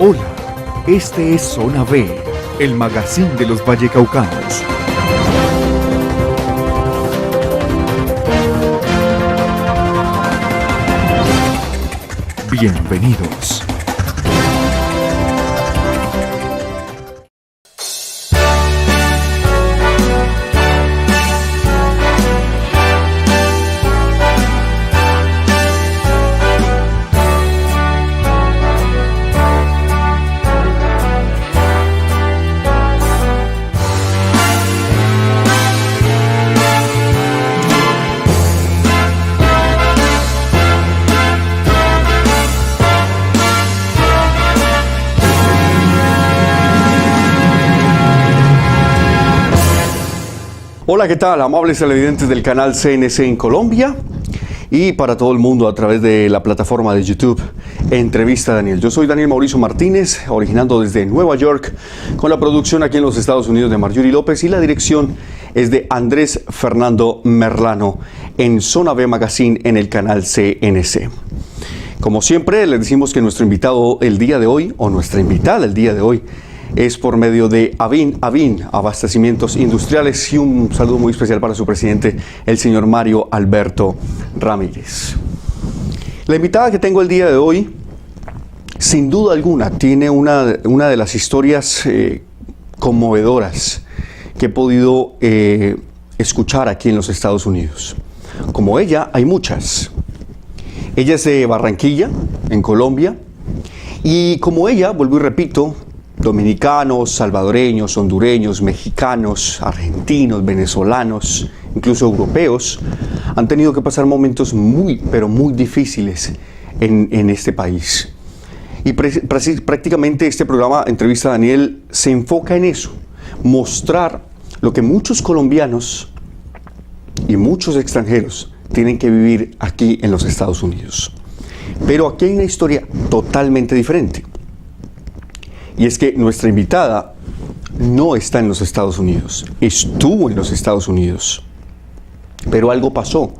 Hola, este es Zona B, el magazine de los vallecaucanos. Bienvenidos. Hola, ¿qué tal? Amables televidentes del canal CNC en Colombia y para todo el mundo a través de la plataforma de YouTube Entrevista a Daniel. Yo soy Daniel Mauricio Martínez, originando desde Nueva York, con la producción aquí en los Estados Unidos de Marjorie López y la dirección es de Andrés Fernando Merlano en Zona B Magazine en el canal CNC. Como siempre, les decimos que nuestro invitado el día de hoy, o nuestra invitada el día de hoy, es por medio de Avin Abastecimientos Industriales, y un saludo muy especial para su presidente, el señor Mario Alberto Ramírez. La invitada que tengo el día de hoy, sin duda alguna, tiene una de las historias conmovedoras que he podido escuchar aquí en los Estados Unidos. Como ella, hay muchas. Ella es de Barranquilla, en Colombia, y como ella, vuelvo y repito, dominicanos, salvadoreños, hondureños, mexicanos, argentinos, venezolanos, incluso europeos, han tenido que pasar momentos muy, pero muy difíciles en este país. Y prácticamente este programa, Entrevista a Daniel, se enfoca en eso, mostrar lo que muchos colombianos y muchos extranjeros tienen que vivir aquí en los Estados Unidos. Pero aquí hay una historia totalmente diferente. Y es que nuestra invitada no está en los Estados Unidos, estuvo en los Estados Unidos. Pero algo pasó,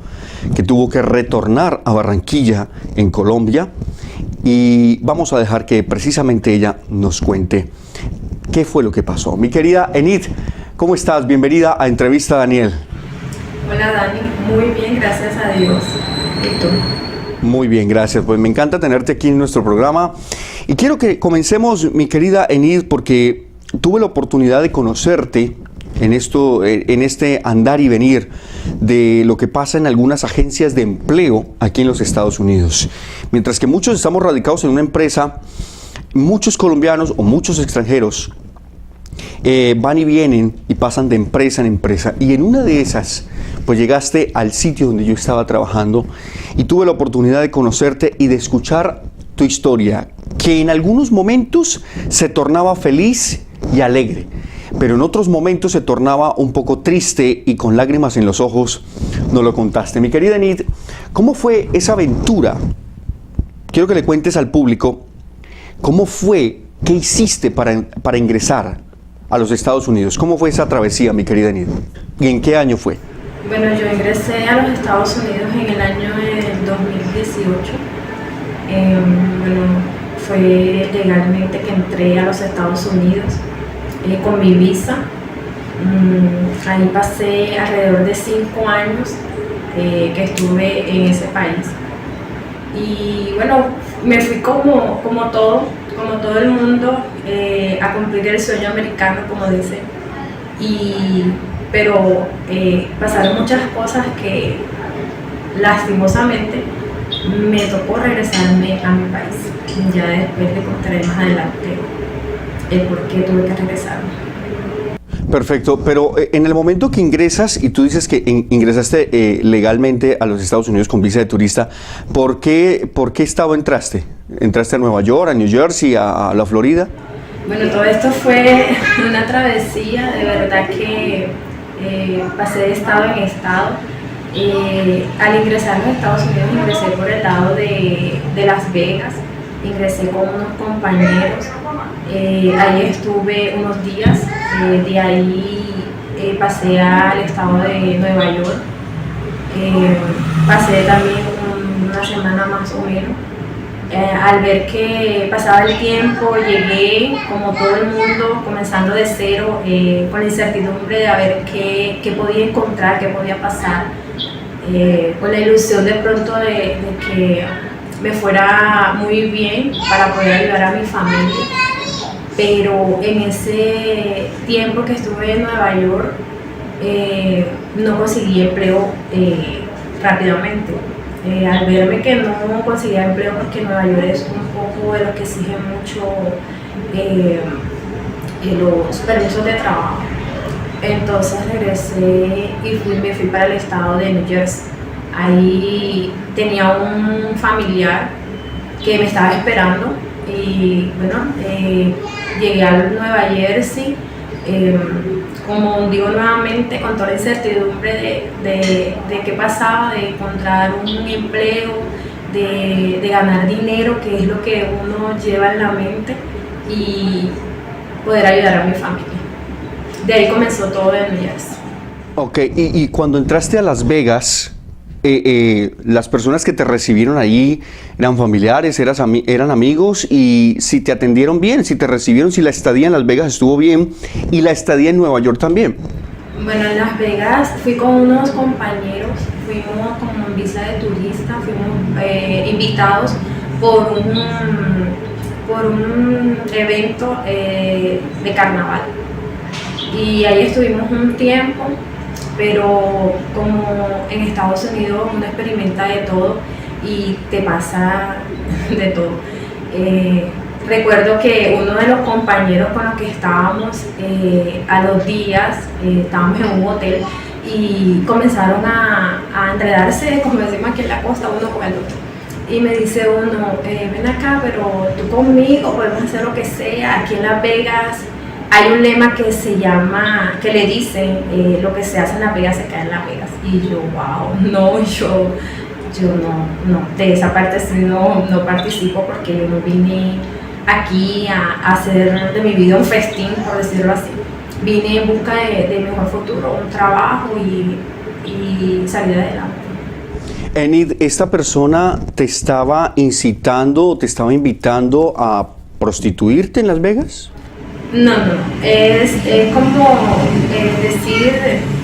que tuvo que retornar a Barranquilla, en Colombia, y vamos a dejar que precisamente ella nos cuente qué fue lo que pasó. Mi querida Enid, ¿cómo estás? Bienvenida a Entrevista a Daniel. Hola Dani, muy bien, gracias a Dios. ¿Y tú? Muy bien, gracias. Pues me encanta tenerte aquí en nuestro programa. Y quiero que comencemos, mi querida Enid, porque tuve la oportunidad de conocerte en este andar y venir de lo que pasa en algunas agencias de empleo aquí en los Estados Unidos. Mientras que muchos estamos radicados en una empresa, muchos colombianos o muchos extranjeros van y vienen y pasan de empresa en empresa. Y en una de esas, pues llegaste al sitio donde yo estaba trabajando y tuve la oportunidad de conocerte y de escuchar tu historia, que en algunos momentos se tornaba feliz y alegre, pero en otros momentos se tornaba un poco triste y con lágrimas en los ojos nos lo contaste. Mi querida Enid, ¿cómo fue esa aventura? Quiero que le cuentes al público cómo fue, qué hiciste para ingresar a los Estados Unidos. ¿Cómo fue esa travesía, mi querida Enid? ¿Y en qué año fue? Bueno, yo ingresé a los Estados Unidos en el año de 2018. Bueno, fue legalmente que entré a los Estados Unidos con mi visa. Ahí pasé alrededor de 5 años que estuve en ese país. Y bueno, me fui como todo el mundo, a cumplir el sueño americano, como dicen. Pero pasaron muchas cosas que lastimosamente me tocó regresarme a mi país. Ya después le contaré más adelante el por qué tuve que regresarme. Perfecto, pero en el momento que ingresas, y tú dices que ingresaste legalmente a los Estados Unidos con visa de turista, ¿por qué estado entraste? ¿Entraste a Nueva York, a New Jersey, a la Florida? Bueno, todo esto fue una travesía, de verdad que pasé de estado en estado. Al ingresar a los Estados Unidos ingresé por el lado de Las Vegas, ingresé con unos compañeros, ahí estuve unos días, de ahí pasé al estado de Nueva York Pasé también una semana más o menos. Al ver que pasaba el tiempo, llegué como todo el mundo, comenzando de cero, con la incertidumbre de a ver qué podía encontrar, qué podía pasar, con la ilusión de pronto de que me fuera muy bien para poder ayudar a mi familia. Pero en ese tiempo que estuve en Nueva York, no conseguí empleo rápidamente. Al verme que no conseguía empleo, porque Nueva York es un poco de lo que exige mucho los permisos de trabajo, entonces regresé y me fui para el estado de New Jersey. Ahí tenía un familiar que me estaba esperando y bueno, llegué a Nueva Jersey. Como digo nuevamente, con toda la incertidumbre de qué pasaba, de encontrar un empleo, de ganar dinero, que es lo que uno lleva en la mente, y poder ayudar a mi familia. De ahí comenzó todo en New Jersey. Ok, y cuando entraste a Las Vegas, las personas que te recibieron allí eran familiares, eran amigos, y si te atendieron bien, si te recibieron, si la estadía en Las Vegas estuvo bien y la estadía en Nueva York también. Bueno, en Las Vegas fui con unos compañeros, fuimos con visa de turista, fuimos invitados por un evento de carnaval, y ahí estuvimos un tiempo. Pero como en Estados Unidos uno experimenta de todo y te pasa de todo. Recuerdo que uno de los compañeros con los que estábamos a los días, estábamos en un hotel y comenzaron a enredarse, como decimos aquí en la costa, uno con el otro. Y me dice uno, ven acá, pero tú conmigo, podemos hacer lo que sea, aquí en Las Vegas. Hay un lema que se llama, que le dicen, lo que se hace en Las Vegas se queda en Las Vegas. Y yo, wow, no, yo no, de esa parte sí no participo, porque yo no vine aquí a hacer de mi vida un festín, por decirlo así. Vine en busca de mejor futuro, un trabajo y salir adelante. Enid, ¿esta persona te estaba incitando, te estaba invitando a prostituirte en Las Vegas? No, es como decir,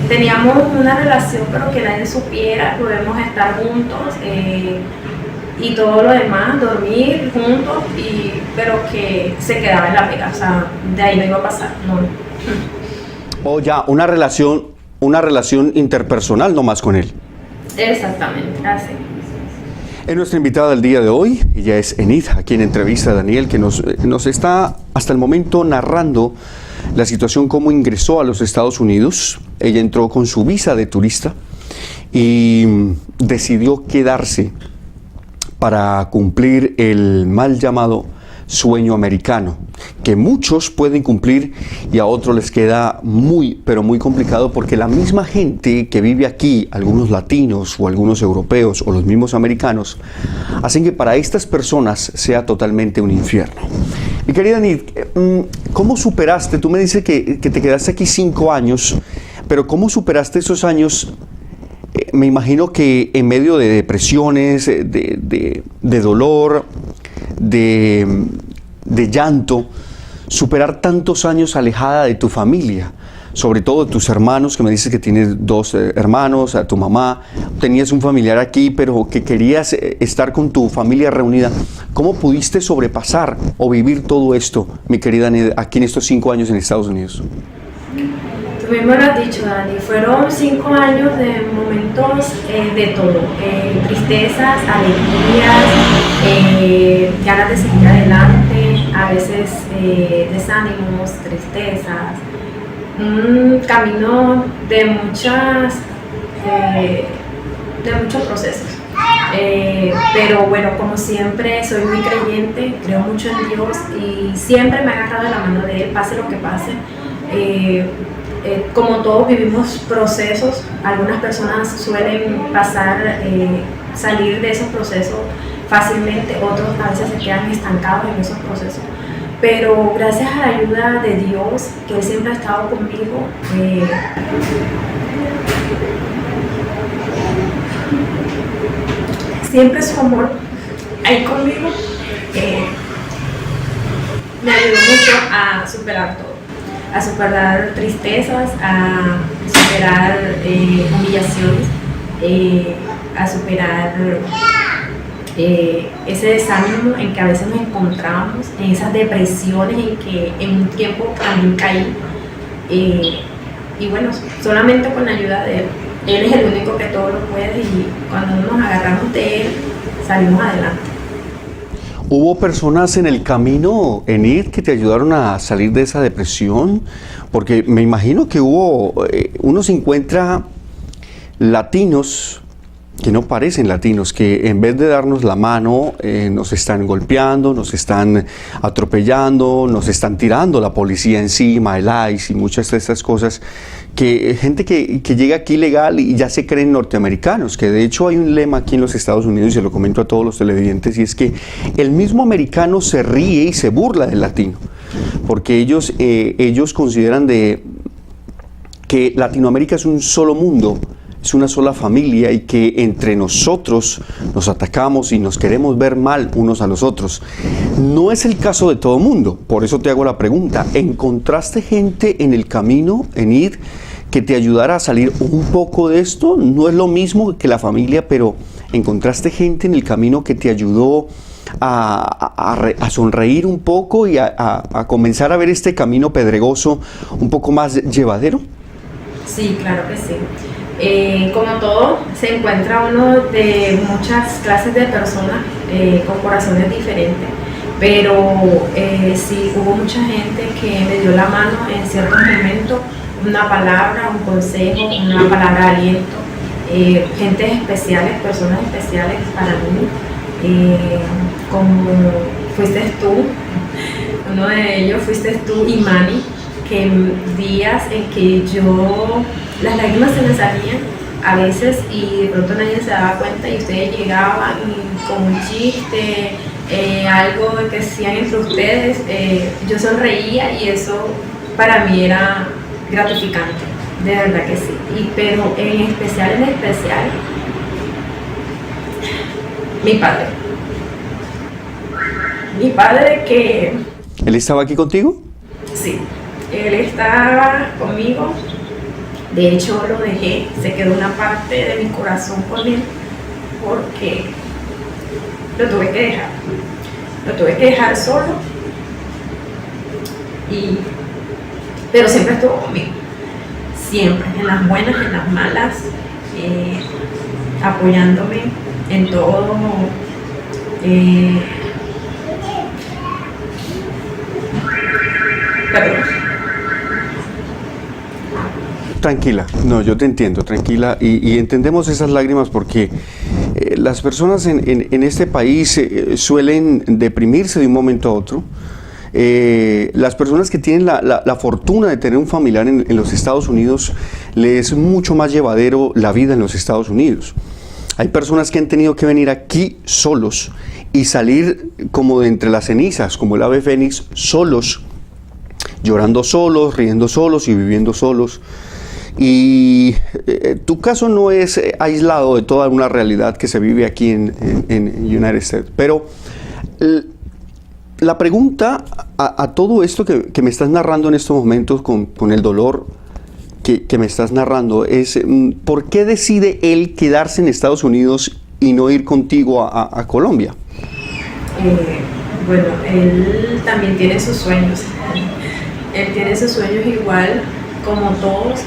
teníamos una relación pero que nadie supiera, podemos estar juntos y todo lo demás, dormir juntos, pero que se quedaba en la Vegas, o sea, de ahí no iba a pasar, no. O ya, una relación interpersonal nomás con él. Exactamente, así. Es nuestra invitada del día de hoy. Ella es Enid, a quien entrevista a Daniel, que nos está hasta el momento narrando la situación, cómo ingresó a los Estados Unidos. Ella entró con su visa de turista y decidió quedarse para cumplir el mal llamado sueño americano, que muchos pueden cumplir y a otros les queda muy, pero muy complicado, porque la misma gente que vive aquí, algunos latinos o algunos europeos o los mismos americanos, hacen que para estas personas sea totalmente un infierno. Mi querida Nid, ¿cómo superaste? Tú me dices que te quedaste aquí 5 años, pero ¿cómo superaste esos años? Me imagino que en medio de depresiones, de dolor, de llanto, superar tantos años alejada de tu familia, sobre todo de tus hermanos, que me dices que tienes 2 hermanos, a tu mamá, tenías un familiar aquí, pero que querías estar con tu familia reunida. ¿Cómo pudiste sobrepasar o vivir todo esto, mi querida Ned, aquí en estos 5 años en Estados Unidos? Tú mismo lo has dicho, Dani, fueron 5 años de momentos de todo, tristezas, alegrías, ganas de seguir adelante, a veces desánimos, tristezas, un camino de muchos procesos. Pero bueno, como siempre, soy muy creyente, creo mucho en Dios y siempre me he agarrado de la mano de Él, pase lo que pase. Como todos vivimos procesos, algunas personas suelen salir de esos procesos fácilmente, otros a veces se quedan estancados en esos procesos. Pero gracias a la ayuda de Dios, que Él siempre ha estado conmigo, siempre su amor ahí conmigo me ayudó mucho a superar todo, a superar tristezas, a superar humillaciones, a superar ese desánimo en que a veces nos encontrábamos, en esas depresiones en que en un tiempo también caí. Y bueno, solamente con la ayuda de él. Él es el único que todo lo puede y cuando nos agarramos de él, salimos adelante. ¿Hubo personas en el camino, Enid, que te ayudaron a salir de esa depresión? Porque me imagino que uno se encuentra latinos que no parecen latinos, que en vez de darnos la mano, nos están golpeando, nos están atropellando, nos están tirando la policía encima, el ICE y muchas de estas cosas, que gente que llega aquí ilegal y ya se creen norteamericanos, que de hecho hay un lema aquí en los Estados Unidos, y se lo comento a todos los televidentes, y es que el mismo americano se ríe y se burla del latino, porque ellos consideran que Latinoamérica es un solo mundo, es una sola familia y que entre nosotros nos atacamos y nos queremos ver mal unos a los otros. No es el caso de todo mundo, por eso te hago la pregunta. ¿Encontraste gente en el camino, Enid, que te ayudara a salir un poco de esto? No es lo mismo que la familia, pero ¿encontraste gente en el camino que te ayudó a sonreír un poco y a comenzar a ver este camino pedregoso un poco más llevadero? Sí, claro que sí. Como todo, se encuentra uno de muchas clases de personas con corazones diferentes, pero sí hubo mucha gente que me dio la mano en ciertos momentos, una palabra, un consejo, una palabra de aliento, gente especiales, personas especiales para mí, como fuiste tú, uno de ellos fuiste tú y Manny, que días en que las lágrimas se me salían a veces y de pronto nadie se daba cuenta y ustedes llegaban con un chiste, algo que hacían entre ustedes, yo sonreía y eso para mí era gratificante, de verdad que sí. Pero en especial, mi padre que... ¿Él estaba aquí contigo? Sí, él estaba conmigo. De hecho lo dejé, se quedó una parte de mi corazón con él porque lo tuve que dejar solo, pero siempre estuvo conmigo, siempre, en las buenas, en las malas, apoyándome en todo. Perdón. Tranquila, no, yo te entiendo, tranquila, y entendemos esas lágrimas porque las personas en este país suelen deprimirse de un momento a otro. Las personas que tienen la fortuna de tener un familiar en los Estados Unidos, les es mucho más llevadero la vida en los Estados Unidos. Hay personas que han tenido que venir aquí solos y salir como de entre las cenizas, como el ave fénix, solos, llorando solos, riendo solos y viviendo solos. Y tu caso no es aislado de toda una realidad que se vive aquí en United States. Pero la pregunta a todo esto que me estás narrando en estos momentos con el dolor que me estás narrando es ¿por qué decide él quedarse en Estados Unidos y no ir contigo a Colombia? Bueno, él también tiene sus sueños. Él tiene sus sueños igual como todos.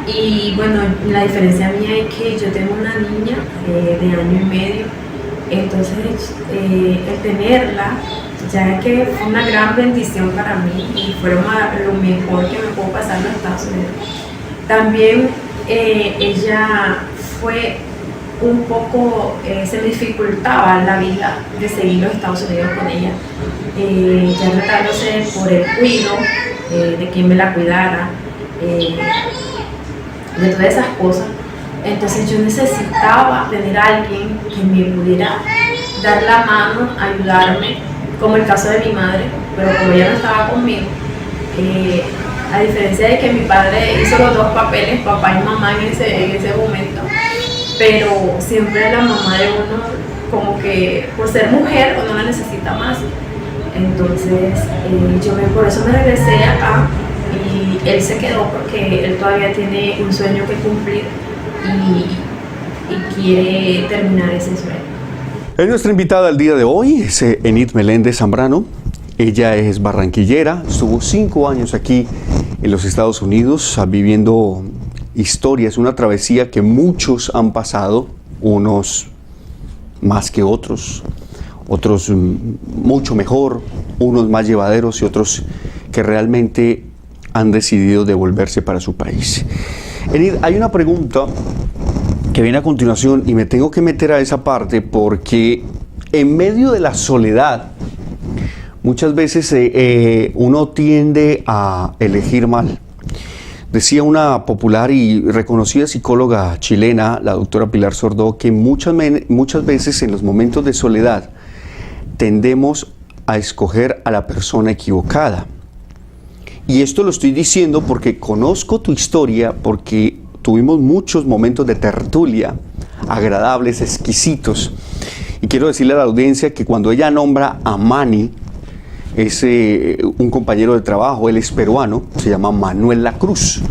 Y bueno, la diferencia mía es que yo tengo una niña de año y medio, entonces el tenerla, ya que fue una gran bendición para mí y fue lo mejor que me pudo pasar en los Estados Unidos. También ella fue un poco, se me dificultaba la vida de seguir los Estados Unidos con ella, ya tratándose por el cuido, de quien me la cuidara, de todas esas cosas. Entonces yo necesitaba tener a alguien que me pudiera dar la mano, ayudarme, como el caso de mi madre, pero como ella no estaba conmigo, a diferencia de que mi padre hizo los dos papeles, papá y mamá en ese momento, pero siempre la mamá de uno como que por ser mujer o no la necesita más. Entonces por eso me regresé acá y él se quedó porque él todavía tiene un sueño que cumplir y quiere terminar ese sueño. Es nuestra invitada el día de hoy, es Enid Meléndez Zambrano. Ella es barranquillera, estuvo 5 años aquí en los Estados Unidos viviendo historias, una travesía que muchos han pasado, unos más que otros mucho mejor, unos más llevaderos y otros que realmente han decidido devolverse para su país. Enid, hay una pregunta que viene a continuación y me tengo que meter a esa parte porque en medio de la soledad muchas veces uno tiende a elegir mal. Decía una popular y reconocida psicóloga chilena, la doctora Pilar Sordó, que muchas veces en los momentos de soledad tendemos a escoger a la persona equivocada. Y esto lo estoy diciendo porque conozco tu historia, porque tuvimos muchos momentos de tertulia agradables, exquisitos. Y quiero decirle a la audiencia que cuando ella nombra a Manny, es un compañero de trabajo, él es peruano, se llama Manuel La Cruz,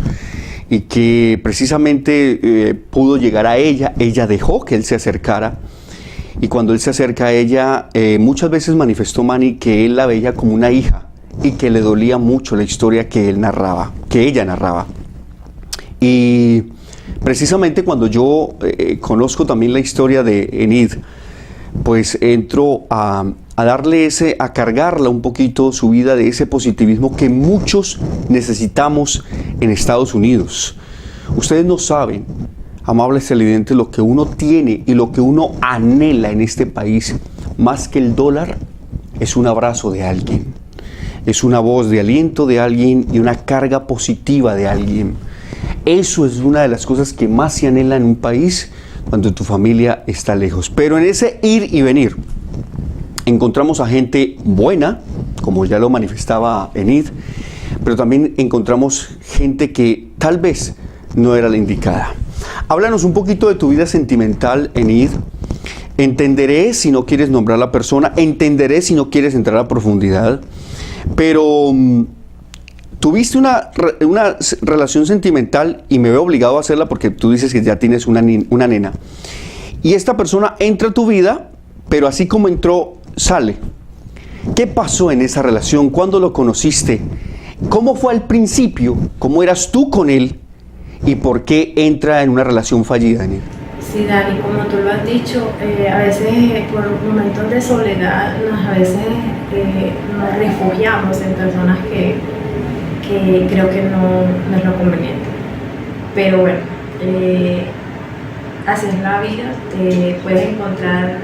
y que precisamente pudo llegar a ella dejó que él se acercara, y cuando él se acerca a ella, muchas veces manifestó Manny que él la veía como una hija, y que le dolía mucho la historia que ella narraba. Y precisamente cuando yo conozco también la historia de Enid, pues entro a cargarla un poquito su vida de ese positivismo que muchos necesitamos en Estados Unidos. Ustedes no saben, amables televidentes, lo que uno tiene y lo que uno anhela en este país, más que el dólar, es un abrazo de alguien, es una voz de aliento de alguien y una carga positiva de alguien. Eso es una de las cosas que más se anhela en un país cuando tu familia está lejos. Pero en ese ir y venir encontramos a gente buena, como ya lo manifestaba Enid, pero también encontramos gente que tal vez no era la indicada. Háblanos un poquito de tu vida sentimental, Enid. Entenderé si no quieres nombrar a la persona, entenderé si no quieres entrar a profundidad, pero tuviste una relación sentimental y me veo obligado a hacerla porque tú dices que ya tienes una nena. Y esta persona entra a tu vida, pero así como entró, sale. ¿Qué pasó en esa relación? ¿Cuándo lo conociste? ¿Cómo fue al principio? ¿Cómo eras tú con él? ¿Y por qué entra en una relación fallida, Enid? Sí, Dani, como tú lo has dicho, a veces por momentos de soledad, nos refugiamos en personas que creo que no es lo conveniente. Pero bueno, así es la vida, puedes encontrar,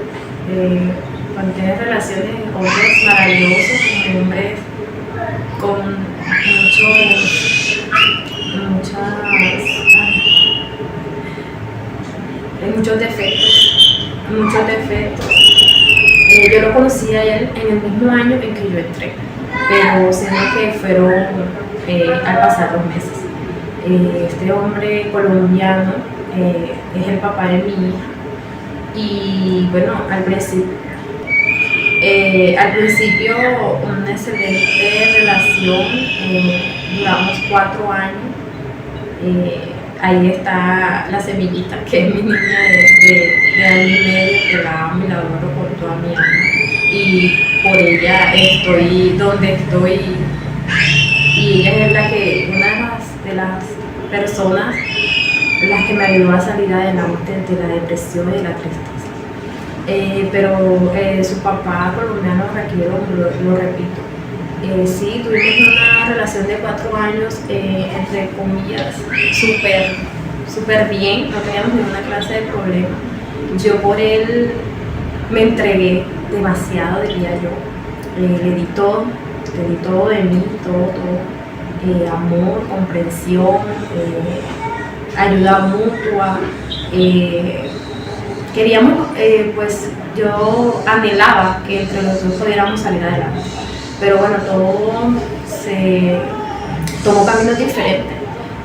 cuando tienes relaciones, hombres maravillosos, hombres con muchos defectos. Yo lo conocí a él en el mismo año en que yo entré, pero siento que fueron al pasar los meses. Este hombre colombiano es el papá de mi hija y bueno, al principio una excelente relación, duramos 4 años. Ahí está la semillita, que es mi niña de año y medio, que la amo y la adoro con toda mi alma. Y por ella estoy donde estoy. Y ella es una de las personas las que me ayudó a salir adelante de la depresión y de la tristeza. Pero su papá colombiano, lo repito. Sí, tuvimos una relación de 4 años, entre comillas, súper bien, no teníamos ninguna clase de problema. Yo por él me entregué demasiado, diría yo. Le di todo de mí, todo. Amor, comprensión, ayuda mutua. Queríamos, pues yo anhelaba que entre los dos pudiéramos salir adelante. Pero bueno, todo se tomó caminos diferentes.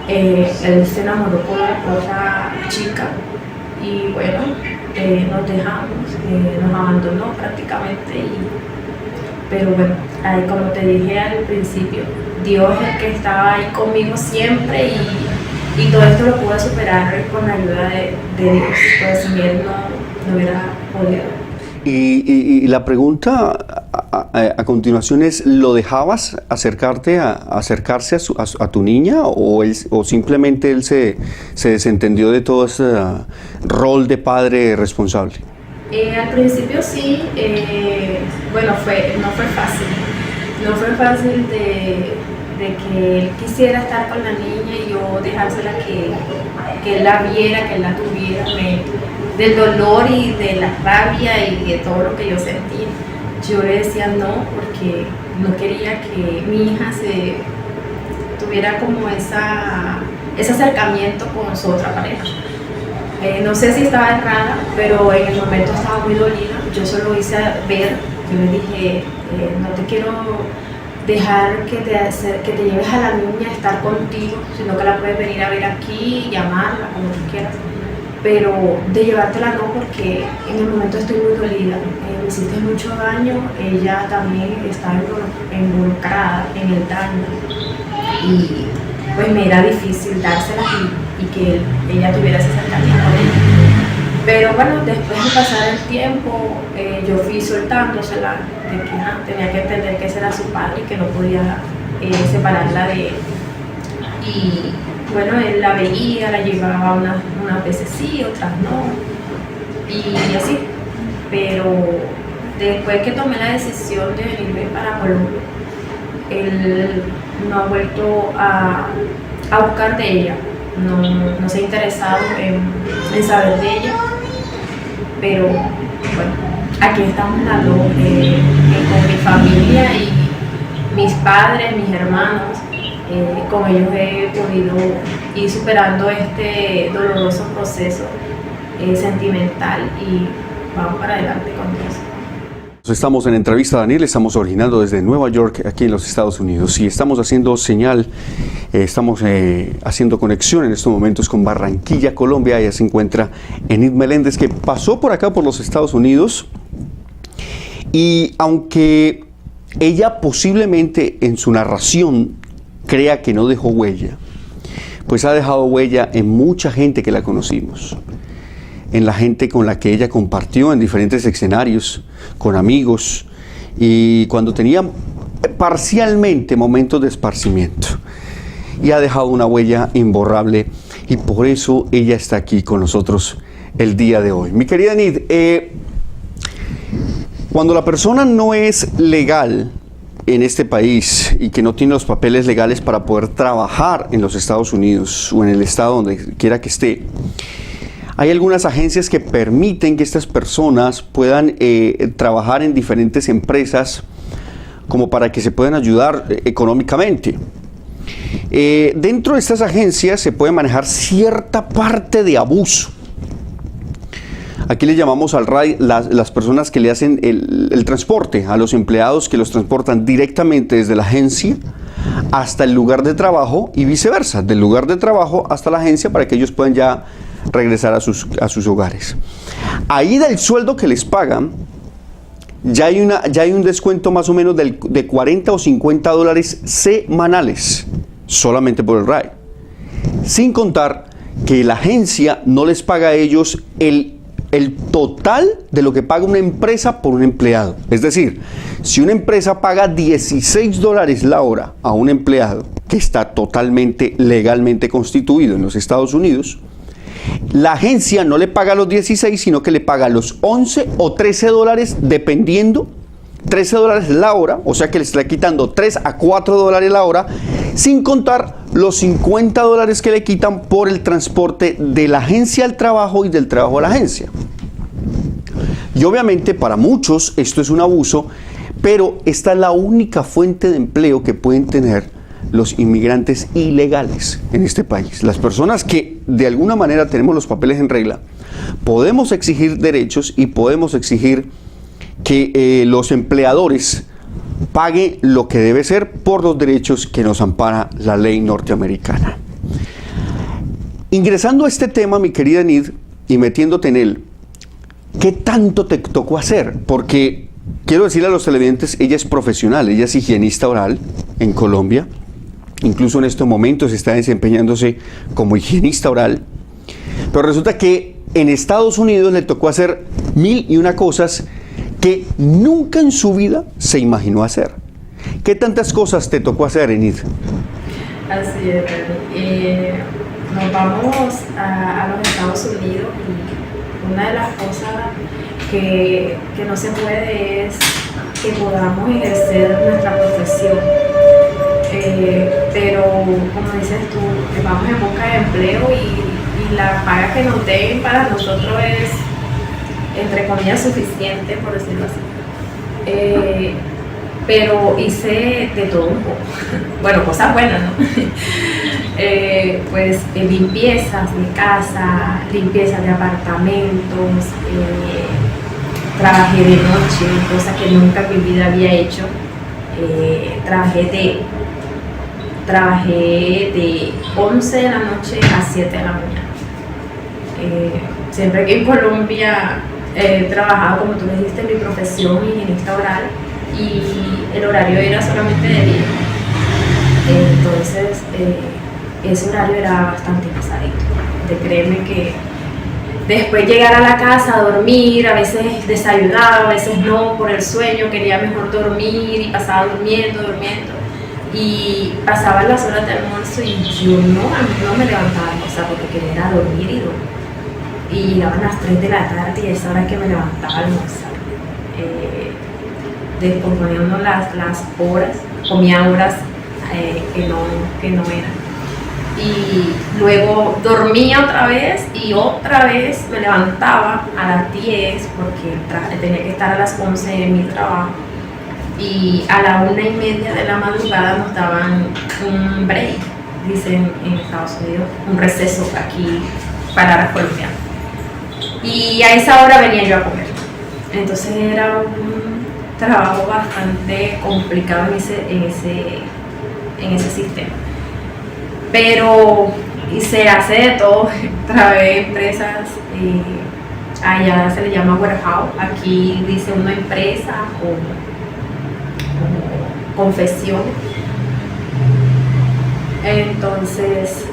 Él se enamoró con otra chica y bueno, nos dejamos, nos abandonó prácticamente. Pero bueno, ahí, como te dije al principio, Dios es el que estaba ahí conmigo siempre y todo esto lo pude superar con la ayuda de Dios, pues sin Él no hubiera podido. Y la pregunta a continuación es, ¿lo dejabas acercarse a tu niña o simplemente él se desentendió de todo ese rol de padre responsable? Al principio sí, bueno, no fue fácil. No fue fácil de que él quisiera estar con la niña y yo dejársela que él la viera, que él la tuviera, del dolor y de la rabia y de todo lo que yo sentía. Yo le decía no, porque no quería que mi hija tuviera como ese acercamiento con su otra pareja. No sé si estaba errada, pero en el momento estaba muy dolida. Yo se lo hice ver, yo le dije, no te quiero dejar que te lleves a la niña a estar contigo, sino que la puedes venir a ver aquí, llamarla, como tú quieras. Pero de llevártela no, porque en el momento estoy muy dolida, me hiciste mucho daño, ella también está involucrada en el daño y pues me era difícil dársela y que ella tuviera ese acercamiento con ella. Pero bueno, después de pasar el tiempo, yo fui soltándosela, de que tenía que entender que ese era su padre y que no podía separarla de él. Y bueno, él la veía, la llevaba unas veces sí, otras no, y así. Pero después que tomé la decisión de venirme para Colombia, él no ha vuelto a buscar de ella, no se ha interesado en saber de ella, pero bueno, aquí estamos las dos, con mi familia y mis padres, mis hermanos. Con ellos he podido ir superando este doloroso proceso sentimental y vamos para adelante con Dios. Estamos en entrevista, Daniel, estamos originando desde Nueva York, aquí en los Estados Unidos, y estamos haciendo señal, estamos haciendo conexión en estos momentos con Barranquilla, Colombia. Ella se encuentra Enid Meléndez, que pasó por acá, por los Estados Unidos, y aunque ella posiblemente en su narración crea que no dejó huella, pues ha dejado huella en mucha gente que la conocimos, en la gente con la que ella compartió en diferentes escenarios, con amigos, y cuando tenía parcialmente momentos de esparcimiento, y ha dejado una huella imborrable, y por eso ella está aquí con nosotros el día de hoy. Mi querida Enid, cuando la persona no es legal en este país y que no tiene los papeles legales para poder trabajar en los Estados Unidos o en el estado donde quiera que esté, hay algunas agencias que permiten que estas personas puedan trabajar en diferentes empresas como para que se puedan ayudar económicamente. Dentro de estas agencias se puede manejar cierta parte de abuso. Aquí le llamamos al RAI las personas que le hacen el transporte a los empleados, que los transportan directamente desde la agencia hasta el lugar de trabajo y viceversa, del lugar de trabajo hasta la agencia para que ellos puedan ya regresar a sus hogares. Ahí del sueldo que les pagan, ya hay un descuento más o menos de 40 o 50 dólares semanales, solamente por el RAI. Sin contar que la agencia no les paga a ellos el total de lo que paga una empresa por un empleado. Es decir, si una empresa paga 16 dólares la hora a un empleado que está totalmente legalmente constituido en los Estados Unidos, la agencia no le paga los 16, sino que le paga los 11 o 13 dólares, dependiendo, 13 dólares la hora, o sea que le está quitando 3 a 4 dólares la hora, sin contar los 50 dólares que le quitan por el transporte de la agencia al trabajo y del trabajo a la agencia. Y obviamente para muchos esto es un abuso, pero esta es la única fuente de empleo que pueden tener los inmigrantes ilegales en este país. Las personas que de alguna manera tenemos los papeles en regla, podemos exigir derechos y podemos exigir que los empleadores paguen lo que debe ser por los derechos que nos ampara la ley norteamericana. Ingresando a este tema, mi querida Enid, y metiéndote en él, ¿Qué tanto te tocó hacer? Porque quiero decirle a los televidentes, ella es profesional, ella es higienista oral en Colombia. Incluso en estos momentos está desempeñándose como higienista oral. Pero resulta que en Estados Unidos le tocó hacer 1001 cosas que nunca en su vida se imaginó hacer. ¿Qué tantas cosas te tocó hacer, Enid? Así es, Dani. Nos vamos a los Estados Unidos y una de las cosas que no se puede es que podamos ejercer nuestra profesión. Pero como dices tú, vamos en busca de empleo y la paga que nos den para nosotros es, entre comillas, suficiente, por decirlo así. Pero hice de todo un poco. Bueno, cosas buenas, ¿no? Pues limpiezas de casa, limpiezas de apartamentos, trabajé de noche, cosa que nunca en mi vida había hecho. Trabajé de 11 de la noche a 7 de la mañana. Siempre que en Colombia he trabajado, como tú me dijiste, en mi profesión higienista oral, y el horario era solamente de día. Entonces, ese horario era bastante pesadito. Créeme que después llegar a la casa a dormir, a veces desayunaba, a veces no, por el sueño, quería mejor dormir y pasaba durmiendo. Y pasaban las horas de almuerzo y yo no me levantaba a almorzar porque quería ir a dormir y llegaban las 3 de la tarde y a esa hora que me levantaba a almorzar. Descomponiendo las horas, comía horas que no eran. Y luego dormía otra vez y otra vez me levantaba a las 10 porque tenía que estar a las 11 en mi trabajo. Y a la 1:30 de la madrugada nos daban un break, dicen en Estados Unidos, un receso aquí para los colombianos. Y a esa hora venía yo a comer. Entonces era un trabajo bastante complicado en ese sistema. Pero se hace de todo. Trabajé empresas, allá se le llama warehouse, aquí dice una empresa o confesión. Entonces,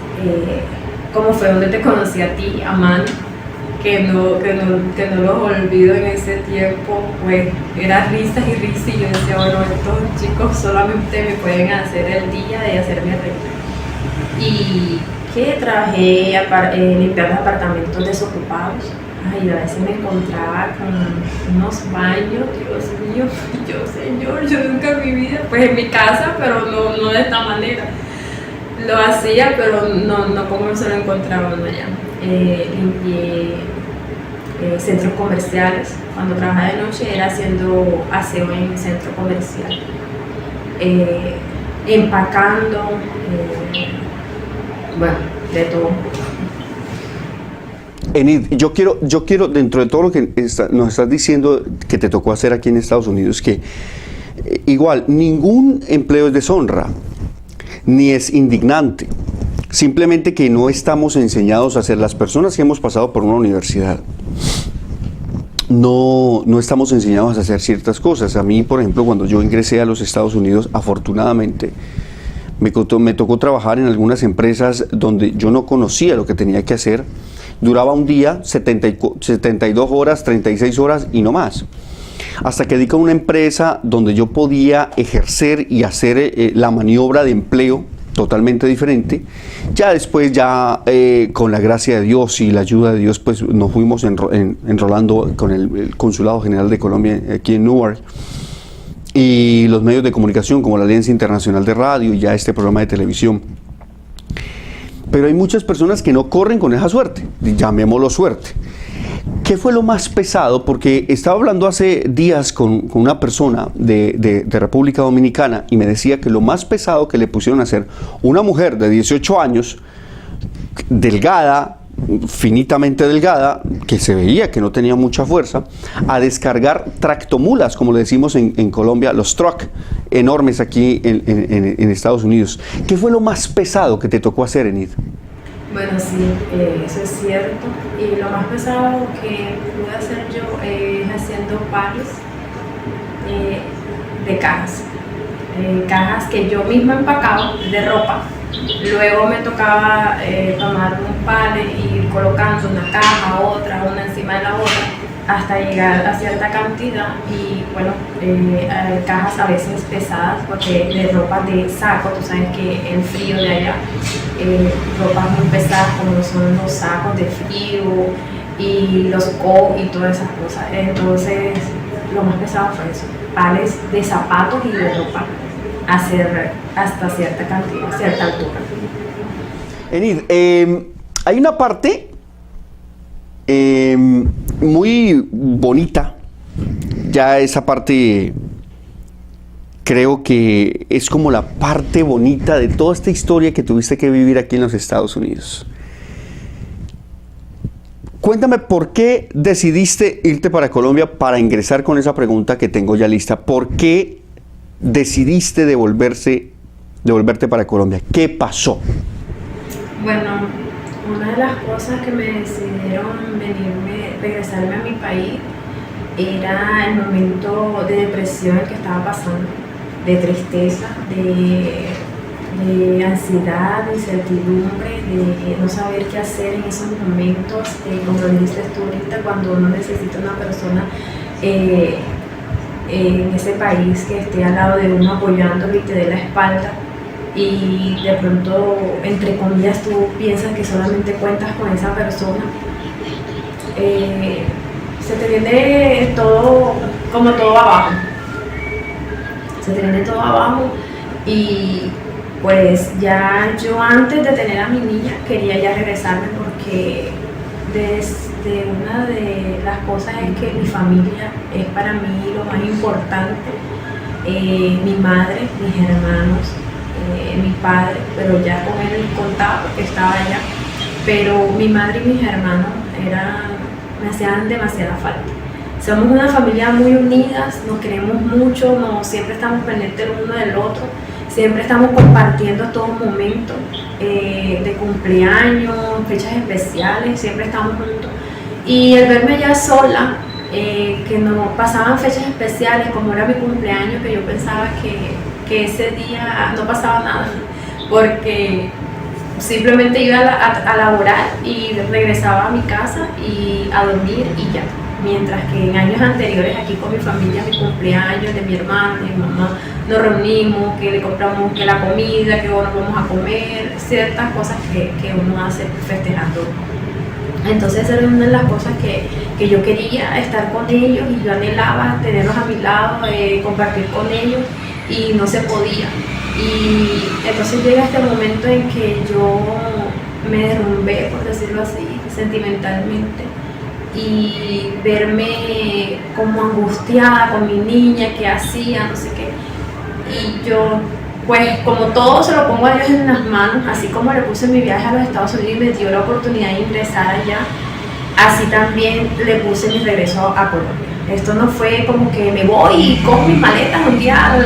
como fue donde te conocí a ti, Amán, que no los olvido en ese tiempo, pues era risas y risas y yo decía, bueno, estos chicos solamente me pueden hacer el día de hacerme reír. Y que trabajé limpiando apartamentos desocupados. Ay, a veces me encontraba con unos baños, Dios mío, yo nunca en mi vida, pues en mi casa, pero no de esta manera. Lo hacía, pero no como se lo encontraba uno allá. Limpié centros comerciales. Cuando trabajaba de noche era haciendo aseo en centro comercial. Empacando, bueno, de todo. Enid, yo quiero, dentro de todo lo que nos estás diciendo que te tocó hacer aquí en Estados Unidos, que igual, ningún empleo es deshonra, ni es indignante. Simplemente que no estamos enseñados a hacer. Las personas que hemos pasado por una universidad, no estamos enseñados a hacer ciertas cosas. A mí, por ejemplo, cuando yo ingresé a los Estados Unidos, afortunadamente, me tocó trabajar en algunas empresas donde yo no conocía lo que tenía que hacer. Duraba un día, 72 horas, 36 horas y no más. Hasta que di con una empresa donde yo podía ejercer y hacer la maniobra de empleo totalmente diferente. Ya después, con la gracia de Dios y la ayuda de Dios, pues nos fuimos enrolando con el Consulado General de Colombia aquí en Newark. Y los medios de comunicación como la Alianza Internacional de Radio y ya este programa de televisión. Pero hay muchas personas que no corren con esa suerte, llamémoslo suerte. ¿Qué fue lo más pesado? Porque estaba hablando hace días con una persona de República Dominicana y me decía que lo más pesado que le pusieron a hacer una mujer de 18 años, delgada, finitamente delgada, que se veía que no tenía mucha fuerza, a descargar tractomulas, como le decimos en Colombia, los truck enormes aquí en Estados Unidos. ¿Qué fue lo más pesado que te tocó hacer, Enid? Bueno, sí, eso es cierto. Y lo más pesado que pude hacer yo es haciendo pares de cajas. Cajas que yo misma empacaba de ropa. Luego me tocaba tomar un pallet y ir colocando una caja, otra, una encima de la otra, hasta llegar a cierta cantidad. Y bueno, cajas a veces pesadas, porque de ropa de saco, tú sabes que el frío de allá, ropas muy pesadas como son los sacos de frío y los coats y todas esas cosas. Entonces, lo más pesado fue eso, pales de zapatos y de ropa, hacer hasta cierta cantidad, cierta altura. Enid, hay una parte muy bonita, ya esa parte creo que es como la parte bonita de toda esta historia que tuviste que vivir aquí en los Estados Unidos. Cuéntame por qué decidiste irte para Colombia, para ingresar con esa pregunta que tengo ya lista. ¿Por qué decidiste devolverte para Colombia? ¿Qué pasó? Bueno, una de las cosas que me decidieron regresarme a mi país era el momento de depresión que estaba pasando, de tristeza, de ansiedad, de incertidumbre, de no saber qué hacer en esos momentos, como lo dijiste tú ahorita, cuando uno necesita una persona en ese país que esté al lado de uno apoyándolo y te dé la espalda, y de pronto, entre comillas, tú piensas que solamente cuentas con esa persona. Se te viene todo, como todo abajo. Se te viene todo abajo y pues ya yo antes de tener a mi niña quería ya regresarme, porque desde una de las cosas es que mi familia es para mí lo más importante. Mi madre, mis hermanos, mi padre, pero ya con él contaba porque estaba allá, pero mi madre y mis hermanos me hacían demasiada falta. Somos una familia muy unidas, nos queremos mucho, siempre estamos pendientes el uno del otro, siempre estamos compartiendo todo momento de cumpleaños, fechas especiales, siempre estamos juntos. Y el verme ya sola, que no pasaban fechas especiales, como era mi cumpleaños, que yo pensaba que ese día no pasaba nada, porque simplemente iba a laborar y regresaba a mi casa y a dormir y ya. Mientras que en años anteriores aquí con mi familia, mi cumpleaños de mi hermana, mi mamá, nos reunimos, que le compramos que la comida, que nos vamos a comer, ciertas cosas que uno hace festejando. Entonces era una de las cosas que yo quería, estar con ellos, y yo anhelaba tenerlos a mi lado, compartir con ellos, y no se podía. Y entonces llega este momento en que yo me derrumbé, por decirlo así, sentimentalmente, y verme como angustiada con mi niña, qué hacía, no sé qué. Y yo, pues como todo se lo pongo a Dios en las manos, así como le puse mi viaje a los Estados Unidos y me dio la oportunidad de ingresar allá, así también le puse mi regreso a Colombia. Esto no fue como que me voy y cojo mis maletas un día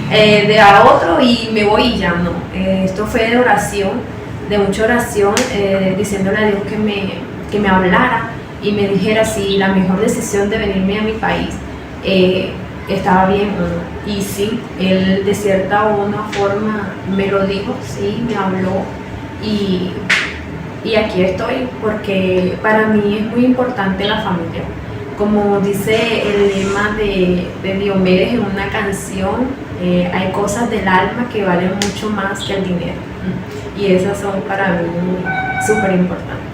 de a otro y me voy y ya, no. Esto fue de oración, de mucha oración, diciéndole a Dios que me hablara y me dijera si la mejor decisión de venirme a mi país estaba bien o no. Y sí, él de cierta o una forma me lo dijo, sí, me habló, y aquí estoy, porque para mí es muy importante la familia. Como dice el lema de Diomedes en una canción, hay cosas del alma que valen mucho más que el dinero, y esas son para mí súper importantes.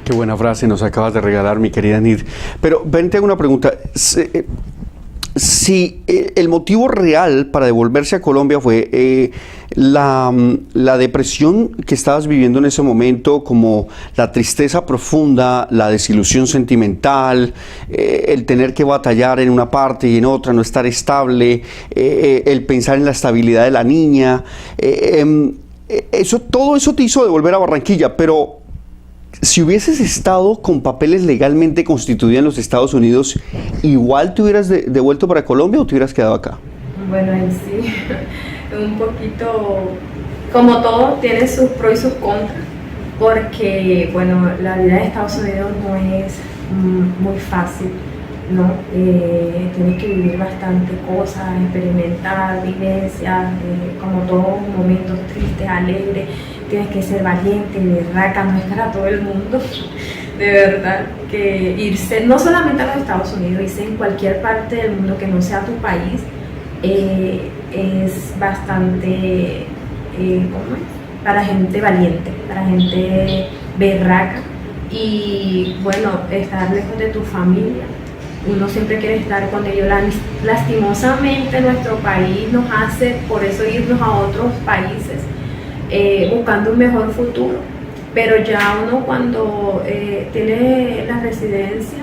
Qué buena frase nos acabas de regalar, mi querida Enid. Pero ven, te hago una pregunta. Si el motivo real para devolverse a Colombia fue la depresión que estabas viviendo en ese momento, como la tristeza profunda, la desilusión sentimental, el tener que batallar en una parte y en otra, no estar estable, el pensar en la estabilidad de la niña, todo eso te hizo devolver a Barranquilla, pero si hubieses estado con papeles legalmente constituidos en los Estados Unidos, ¿igual te hubieras devuelto para Colombia o te hubieras quedado acá? Bueno, en sí, un poquito, como todo, tiene sus pros y sus contras, porque, bueno, la vida de Estados Unidos no es muy fácil, ¿no? Tienes que vivir bastante cosas, experimentar vivencias, como todos momentos tristes, alegres. Tienes que ser valiente, berraca, no es para todo el mundo. De verdad, que irse no solamente a los Estados Unidos, irse en cualquier parte del mundo que no sea tu país, es bastante, ¿cómo es? Para gente valiente, para gente berraca. Y bueno, estar lejos de tu familia, uno siempre quiere estar con ellos. Lastimosamente nuestro país nos hace por eso irnos a otros países buscando un mejor futuro, pero ya uno cuando tiene la residencia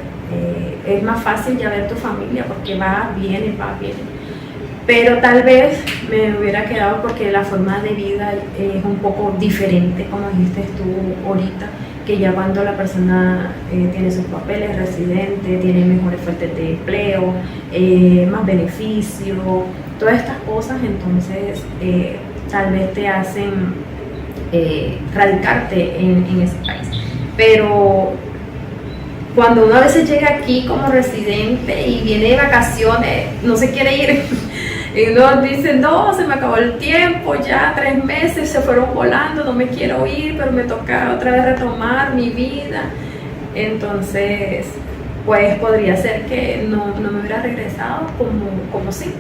es más fácil ya ver tu familia porque va, viene, pero tal vez me hubiera quedado porque la forma de vida es un poco diferente, como dijiste tú ahorita, que ya cuando la persona tiene sus papeles, residente, tiene mejores fuentes de empleo, más beneficio, todas estas cosas, entonces tal vez te hacen radicarte en ese país. Pero cuando uno a veces llega aquí como residente y viene de vacaciones, no se quiere ir. Y uno dice, no, se me acabó el tiempo, ya 3 meses se fueron volando, no me quiero ir, pero me toca otra vez retomar mi vida. Entonces, pues podría ser que no me hubiera regresado como sí,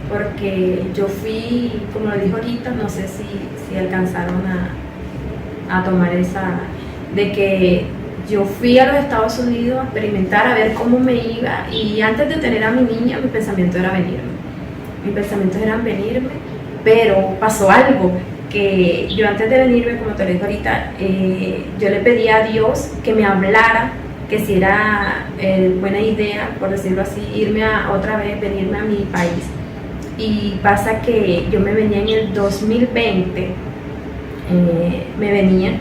porque yo fui, como lo dijo ahorita, no sé si alcanzaron a tomar esa, de que yo fui a los Estados Unidos a experimentar, a ver cómo me iba, y antes de tener a mi niña, mi pensamiento era venirme. Mis pensamientos eran venirme, pero pasó algo, que yo antes de venirme, como te lo dije ahorita, yo le pedí a Dios que me hablara, que si era buena idea, por decirlo así, irme otra vez, venirme a mi país. Y pasa que yo me venía en el 2020, me venía,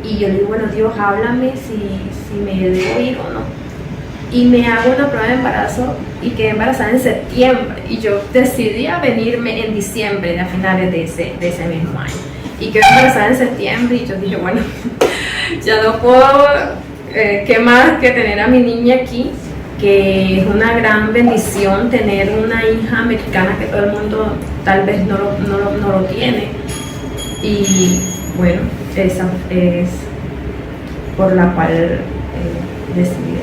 y yo le digo, bueno, Dios, háblame si me debo ir o no. Y me hago una prueba de embarazo y quedé embarazada en septiembre, y yo decidí a venirme en diciembre, a finales de ese mismo año, y quedé embarazada en septiembre, y yo dije, bueno, ya no puedo, ¿qué más que tener a mi niña aquí? Que es una gran bendición tener una hija americana que todo el mundo tal vez no lo tiene. Y bueno, esa es por la cual decidí.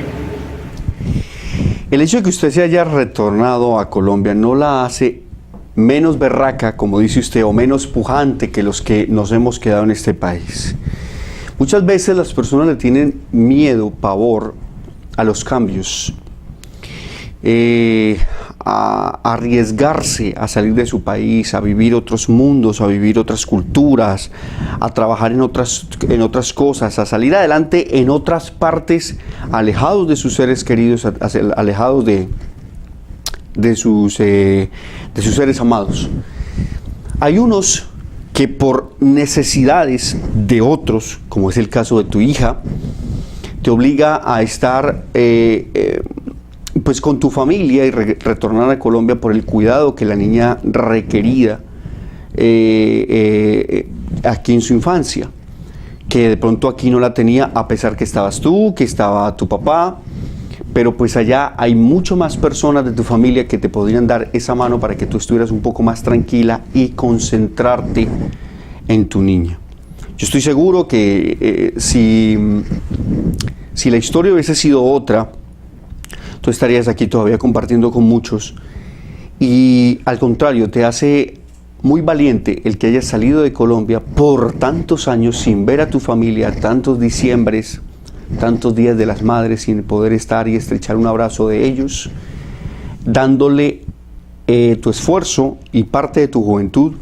El hecho de que usted se haya retornado a Colombia no la hace menos berraca, como dice usted, o menos pujante que los que nos hemos quedado en este país. Muchas veces las personas le tienen miedo, pavor a los cambios, a arriesgarse a salir de su país, a vivir otros mundos, a vivir otras culturas, a trabajar en otras cosas, a salir adelante en otras partes, alejados de sus seres queridos, alejados de sus seres amados. Hay unos que por necesidades de otros, como es el caso de tu hija, te obliga a estar pues con tu familia y retornar a Colombia por el cuidado que la niña requería aquí en su infancia, que de pronto aquí no la tenía, a pesar que estabas tú, que estaba tu papá, pero pues allá hay mucho más personas de tu familia que te podrían dar esa mano para que tú estuvieras un poco más tranquila y concentrarte en tu niña. Yo estoy seguro que si la historia hubiese sido otra, tú estarías aquí todavía compartiendo con muchos, y al contrario, te hace muy valiente el que hayas salido de Colombia por tantos años sin ver a tu familia, tantos diciembres, tantos días de las madres sin poder estar y estrechar un abrazo de ellos, dándole tu esfuerzo y parte de tu juventud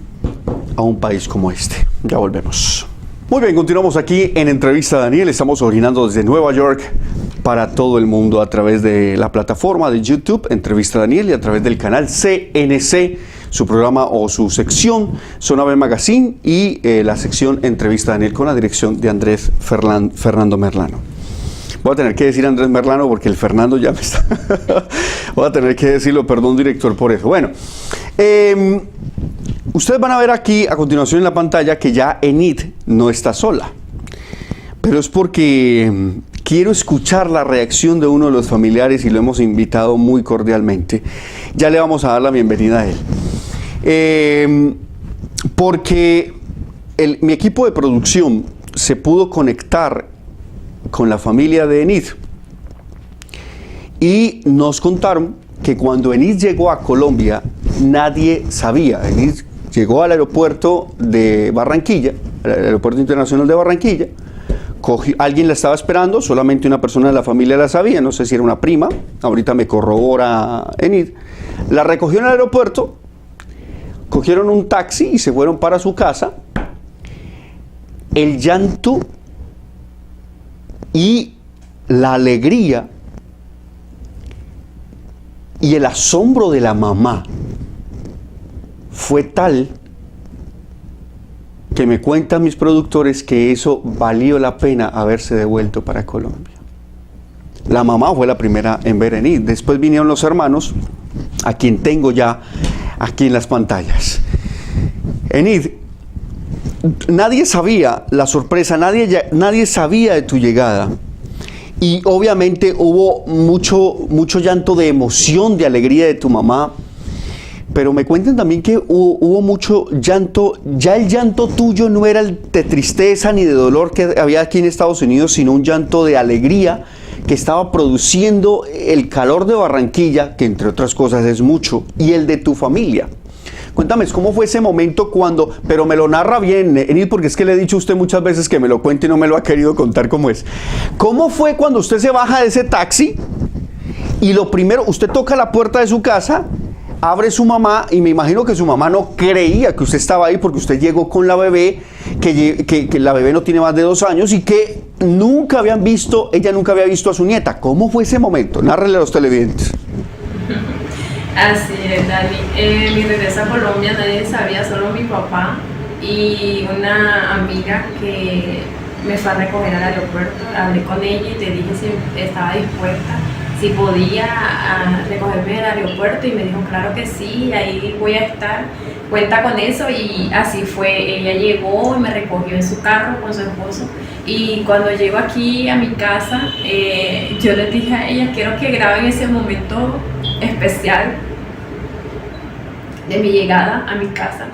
a un país como este. Ya volvemos. Muy bien, continuamos aquí en Entrevista a Daniel. Estamos originando desde Nueva York para todo el mundo a través de la plataforma de YouTube Entrevista a Daniel y a través del canal CNC, su programa o su sección Zona B Magazine, y la sección Entrevista a Daniel con la dirección de Andrés Fernando Merlano. Voy a tener que decir Andrés Merlano porque el Fernando ya me está... Voy a tener que decirlo, perdón director por eso. Bueno, ustedes van a ver aquí a continuación en la pantalla que ya Enid no está sola. pero es porque quiero escuchar la reacción de uno de los familiares y lo hemos invitado muy cordialmente. Ya le vamos a dar la bienvenida a él. Porque mi equipo de producción se pudo conectar con la familia de Enid y nos contaron que cuando Enid llegó a Colombia nadie sabía. Enid llegó al aeropuerto de Barranquilla, al aeropuerto internacional de Barranquilla. Alguien la estaba esperando, solamente una persona de la familia la sabía, no sé si era una prima, ahorita me corrobora Enid. La recogió en el aeropuerto, cogieron un taxi y se fueron para su casa. El llanto y la alegría y el asombro de la mamá fue tal que me cuentan mis productores que eso valió la pena haberse devuelto para Colombia. La mamá fue la primera en ver a Enid. Después vinieron los hermanos, a quien tengo ya aquí en las pantallas. Enid, nadie sabía la sorpresa, nadie sabía de tu llegada. Y obviamente hubo mucho llanto de emoción, de alegría de tu mamá. Pero me cuentan también que hubo mucho llanto. Ya el llanto tuyo no era el de tristeza ni de dolor que había aquí en Estados Unidos, sino un llanto de alegría que estaba produciendo el calor de Barranquilla, que entre otras cosas es mucho, y el de tu familia. Cuéntame, ¿cómo fue ese momento cuando, pero me lo narra bien, Enid, porque es que le he dicho a usted muchas veces que me lo cuente y no me lo ha querido contar cómo es. ¿Cómo fue cuando usted se baja de ese taxi y lo primero, usted toca la puerta de su casa, abre su mamá y me imagino que su mamá no creía que usted estaba ahí porque usted llegó con la bebé, que la bebé no tiene más de 2 años y que ella nunca había visto a su nieta? ¿Cómo fue ese momento? Nárrele a los televidentes. Así es, Dani. Mi regreso a Colombia nadie sabía, solo mi papá y una amiga que me fue a recoger al aeropuerto. Hablé con ella y le dije si estaba dispuesta, si podía recogerme del aeropuerto y me dijo claro que sí, ahí voy a estar, cuenta con eso. Y así fue, ella llegó y me recogió en su carro con su esposo. Y cuando llego aquí a mi casa, yo les dije a ella, quiero que graben ese momento especial de mi llegada a mi casa.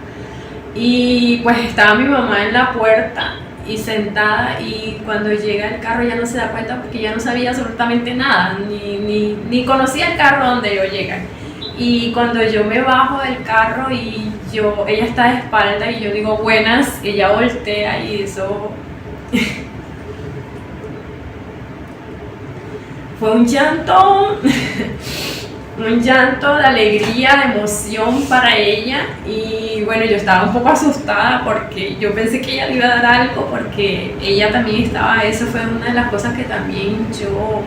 Y pues estaba mi mamá en la puerta y sentada, y cuando llega el carro ella no se da cuenta porque ya no sabía absolutamente nada, ni conocía el carro donde yo llegué. Y cuando yo me bajo del carro y ella está de espalda y yo digo buenas, ella voltea y eso fue un llanto de alegría, de emoción para ella. Y bueno, yo estaba un poco asustada porque yo pensé que ella le iba a dar algo, porque ella también estaba, eso fue una de las cosas que también yo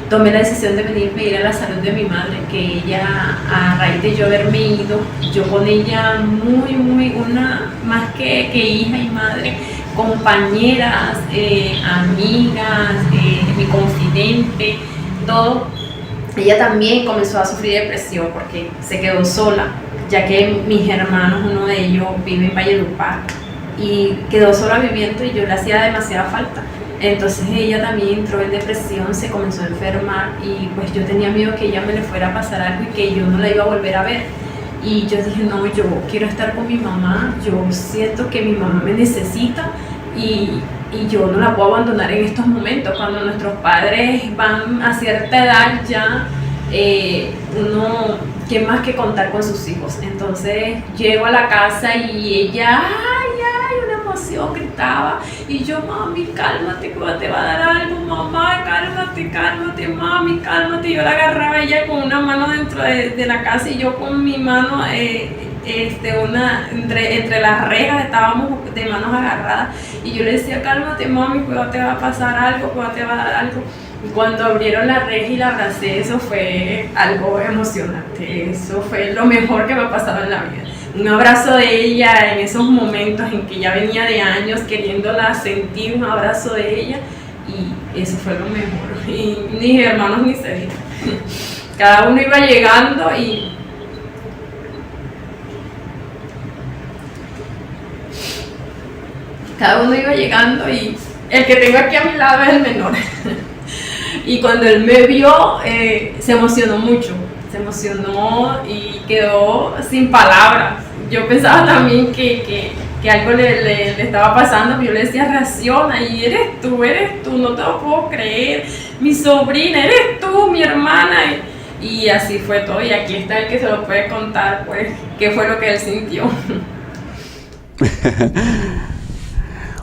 tomé la decisión de venirme a ir a la salud de mi madre, que ella, a raíz de yo haberme ido, yo con ella una más que hija y madre, compañeras, amigas, mi confidente, todo. Ella también comenzó a sufrir depresión porque se quedó sola, ya que mis hermanos, uno de ellos vive en Valledupar y quedó sola viviendo y yo le hacía demasiada falta. Entonces ella también entró en depresión, se comenzó a enfermar y pues yo tenía miedo que ella me le fuera a pasar algo y que yo no la iba a volver a ver. Y yo dije, no, yo quiero estar con mi mamá, yo siento que mi mamá me necesita y yo no la puedo abandonar en estos momentos. Cuando nuestros padres van a cierta edad ya, uno tiene más que contar con sus hijos. Entonces llego a la casa y ella, una emoción, gritaba. Y yo, mami, cálmate, que te va a dar algo, mamá, cálmate, mami, cálmate. Yo la agarraba a ella con una mano dentro de la casa y yo con mi mano entre las rejas, estábamos de manos agarradas y yo le decía, cálmate mami, cuidado te va a pasar algo, cuidado te va a dar algo. Y cuando abrieron la reja y la abracé, eso fue algo emocionante, eso fue lo mejor que me ha pasado en la vida. Un abrazo de ella en esos momentos en que ya venía de años queriéndola sentir, un abrazo de ella, y eso fue lo mejor. Y mis hermanos ni se digan. Cada uno iba llegando y el que tengo aquí a mi lado es el menor. Y cuando él me vio, se emocionó mucho, se emocionó y quedó sin palabras. Yo pensaba también que algo le estaba pasando, pero yo le decía, reacciona, y eres tú, no te lo puedo creer, mi sobrina, eres tú, mi hermana. Y así fue todo, y aquí está el que se lo puede contar, pues, qué fue lo que él sintió.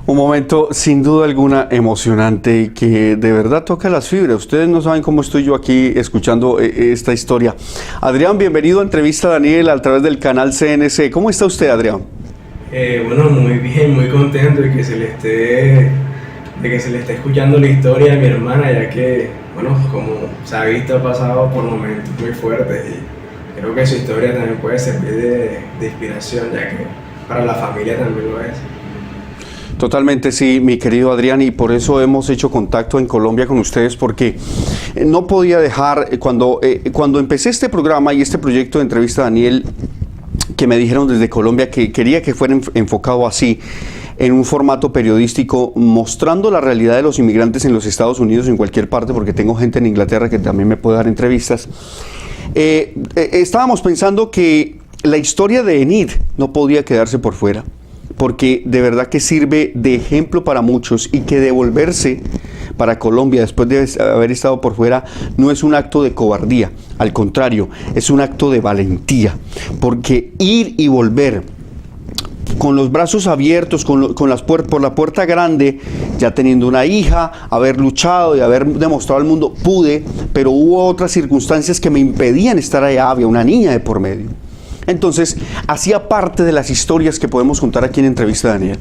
Un momento sin duda alguna emocionante y que de verdad toca las fibras. Ustedes no saben cómo estoy yo aquí escuchando esta historia. Adrián, bienvenido a Entrevista a Daniel a través del canal CNC. ¿Cómo está usted, Adrián? Bueno, muy bien, muy contento de que se le esté escuchando la historia de mi hermana, ya que, bueno, como se ha visto, ha pasado por momentos muy fuertes y creo que su historia también puede servir de inspiración, ya que para la familia también lo es. Totalmente sí, mi querido Adrián, y por eso hemos hecho contacto en Colombia con ustedes, porque no podía dejar, cuando empecé este programa y este proyecto de Entrevista a Daniel, que me dijeron desde Colombia que quería que fuera enfocado así, en un formato periodístico, mostrando la realidad de los inmigrantes en los Estados Unidos, en cualquier parte, porque tengo gente en Inglaterra que también me puede dar entrevistas. Estábamos pensando que la historia de Enid no podía quedarse por fuera, porque de verdad que sirve de ejemplo para muchos, y que devolverse para Colombia después de haber estado por fuera no es un acto de cobardía, al contrario, es un acto de valentía, porque ir y volver con los brazos abiertos, por la puerta grande, ya teniendo una hija, haber luchado y haber demostrado al mundo, pude, pero hubo otras circunstancias que me impedían estar allá, había una niña de por medio. Entonces, hacía parte de las historias que podemos contar aquí en Entrevista a Daniel.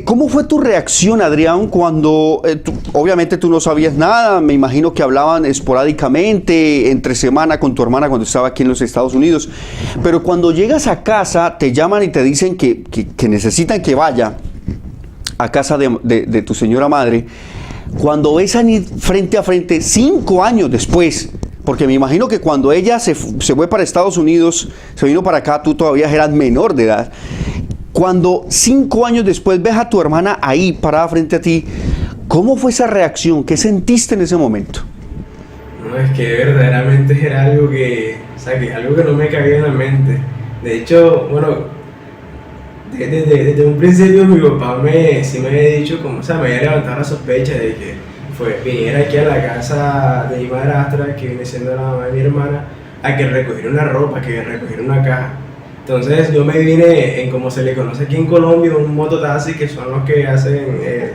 ¿Cómo fue tu reacción, Adrián, cuando, obviamente tú no sabías nada, me imagino que hablaban esporádicamente, entre semana con tu hermana cuando estaba aquí en los Estados Unidos, pero cuando llegas a casa, te llaman y te dicen que necesitan que vaya a casa de tu señora madre, cuando ves a Anid frente a frente, 5 años después, porque me imagino que cuando ella se fue para Estados Unidos, se vino para acá, tú todavía eras menor de edad. Cuando 5 años después ves a tu hermana ahí, parada frente a ti, ¿cómo fue esa reacción? ¿Qué sentiste en ese momento? No, es que verdaderamente era algo que algo que no me cabía en la mente. De hecho, bueno, desde un principio mi papá sí me había dicho, me había levantado la sospecha de que viniera aquí a la casa de mi madrastra, que viene siendo la mamá de mi hermana, a que recogiera una ropa, que recogiera una caja. Entonces yo me vine en, como se le conoce aquí en Colombia, un mototaxi, que son los que hacen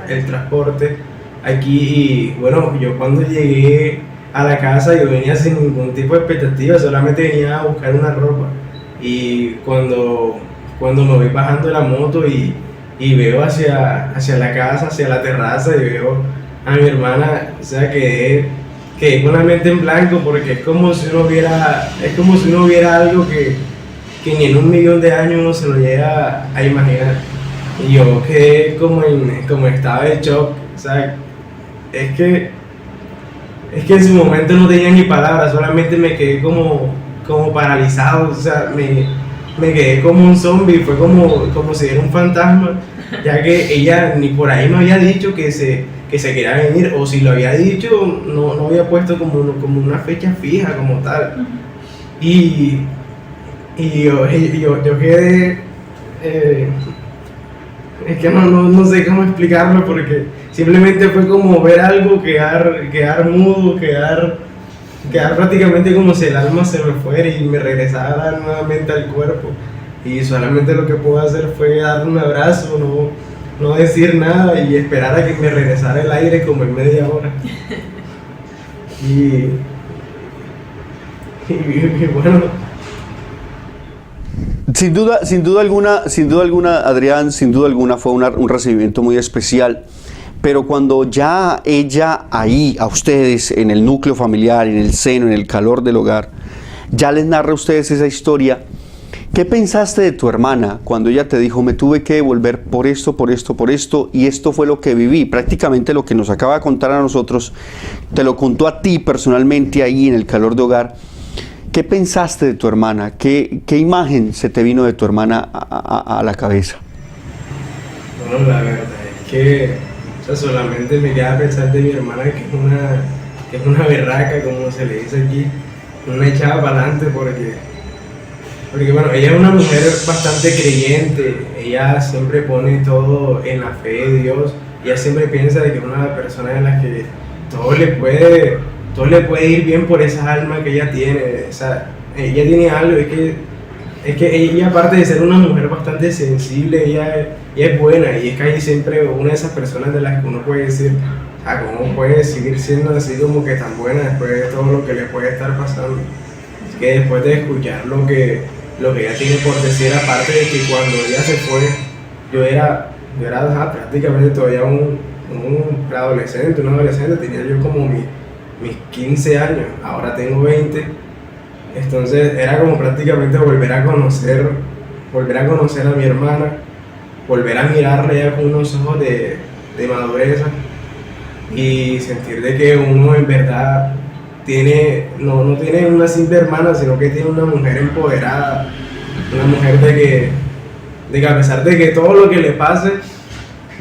el transporte aquí. Y bueno, yo cuando llegué a la casa, yo venía sin ningún tipo de expectativa, solamente venía a buscar una ropa. Y cuando me voy bajando de la moto y veo hacia la casa, hacia la terraza, y veo a mi hermana, quedé con la mente en blanco, porque es como si uno viera algo que ni en 1.000.000 de años uno se lo llega a imaginar. Y yo quedé como en estado de shock, es que en su momento no tenía ni palabras, solamente me quedé como paralizado, me quedé como un zombie, fue como si era un fantasma, ya que ella ni por ahí me había dicho que se quería venir, o si lo había dicho, no había puesto como una fecha fija como tal. Y yo quedé, es que no sé cómo explicarlo, porque simplemente fue como ver algo, quedar mudo, quedar prácticamente como si el alma se me fuera y me regresara nuevamente al cuerpo. Y solamente lo que pude hacer fue darle un abrazo, no decir nada y esperar a que me regresara el aire como en media hora. Y bueno. Sin duda alguna, Adrián, sin duda alguna fue un recibimiento muy especial. Pero cuando ya ella ahí, a ustedes, en el núcleo familiar, en el seno, en el calor del hogar, ya les narra a ustedes esa historia, ¿qué pensaste de tu hermana cuando ella te dijo, me tuve que devolver por esto, y esto fue lo que viví? Prácticamente lo que nos acaba de contar a nosotros, te lo contó a ti personalmente ahí en el calor de hogar. ¿Qué pensaste de tu hermana? ¿Qué imagen se te vino de tu hermana a la cabeza? Bueno, la verdad es que sea, solamente me queda pensar de mi hermana que es una berraca, como se le dice aquí, una echada para adelante porque bueno, ella es una mujer bastante creyente, ella siempre pone todo en la fe de Dios, ella siempre piensa de que es una persona en la que todo le puede ir bien por esa alma que ella tiene, o sea, ella tiene algo, es que ella, aparte de ser una mujer bastante sensible, ella es buena y es casi siempre una de esas personas de las que uno puede decir, ¿cómo puede seguir siendo así como que tan buena después de todo lo que le puede estar pasando? Así que después de escuchar lo que ella tiene por decir, aparte de que cuando ella se fue, yo era prácticamente todavía un adolescente, tenía yo como mis 15 años, ahora tengo 20, entonces era como prácticamente volver a conocer a mi hermana, volver a mirarla ya con unos ojos de madurez y sentir de que uno en verdad no tiene una simple hermana, sino que tiene una mujer empoderada, una mujer de que a pesar de que todo lo que le pase